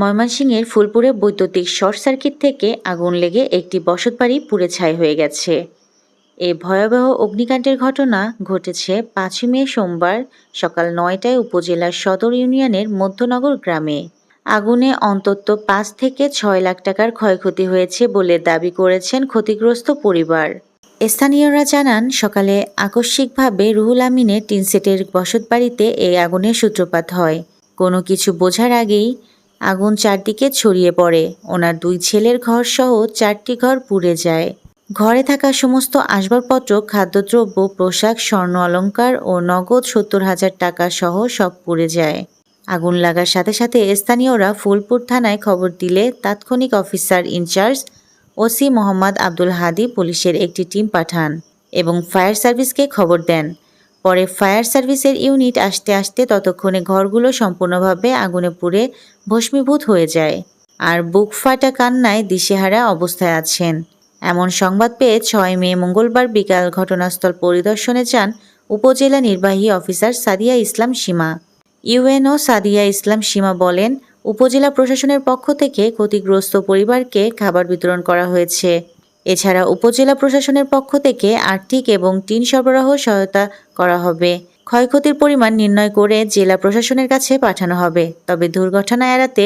ময়মনসিংহের ফুলপুরে বৈদ্যুতিক short circuit থেকে আগুন লেগে একটি বসতবাড়ি পুড়ে ছাই হয়ে গেছে। এই ভয়াবহ অগ্নিকাণ্ডের ঘটনা ঘটেছে ৫ই মে সোমবার সকাল ৯টায় উপজেলার সদর ইউনিয়নের মধ্যনগর গ্রামে। আগুনে অন্তত ৫ থেকে ৬ লাখ টাকার ক্ষয়ক্ষতি হয়েছে বলে দাবি করেছেন ক্ষতিগ্রস্ত পরিবার। স্থানীয়রা জানান, সকালে আকস্মিকভাবে রুহুল আমিনের টিনসেটের বসতবাড়িতে এই আগুনের সূত্রপাত হয়। কোনো কিছু বোঝার আগেই আগুন চারদিকে ছড়িয়ে পড়ে। ওনার ২ ছেলের ঘরসহ ৪টি ঘর পুড়ে যায়। ঘরে থাকা সমস্ত আসবাবপত্র, খাদ্যদ্রব্য, পোশাক, স্বর্ণ অলংকার ও নগদ ৭০,০০০ টাকা সহ সব পুড়ে যায়। আগুন লাগার সাথে সাথে স্থানীয়রা ফুলপুর থানায় খবর দিলে তাৎক্ষণিক officer in charge OC Mohammad Abdul Hadi পুলিশের একটি টিম পাঠান এবং ফায়ার সার্ভিসকে খবর দেন। পরে ফায়ার সার্ভিসের ইউনিট আসতে আসতে ততক্ষণে ঘরগুলো সম্পূর্ণভাবে আগুনে পুড়ে ভস্মীভূত হয়ে যায়। আর বুক ফাটা কান্নায় দিশেহারা অবস্থায় আছেন। এমন সংবাদ পেয়ে ৬ মে মঙ্গলবার বিকাল ঘটনাস্থল পরিদর্শনে যান উপজেলা নির্বাহী অফিসার সাদিয়া ইসলাম সীমা। ইউএনও সাদিয়া ইসলাম সীমা বলেন, উপজেলা প্রশাসনের পক্ষ থেকে ক্ষতিগ্রস্ত পরিবারকে খাবার বিতরণ করা হয়েছে। এছাড়া উপজেলা প্রশাসনের পক্ষ থেকে আর্থিক এবং টিন সরবরাহ সহায়তা করা হবে। ক্ষয়ক্ষতির পরিমাণ নির্ণয় করে জেলা প্রশাসনের কাছে পাঠানো হবে। তবে দুর্ঘটনা এড়াতে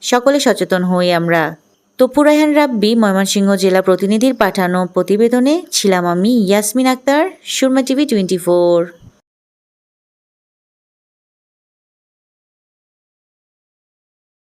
সকলে সচেতন হই আমরা। তপু রায়হান রাব্বি, ময়মনসিংহ জেলা প্রতিনিধির পাঠানো প্রতিবেদনে ছিলাম আমি ইয়াসমিন আক্তার, সুরমা টিভি 24।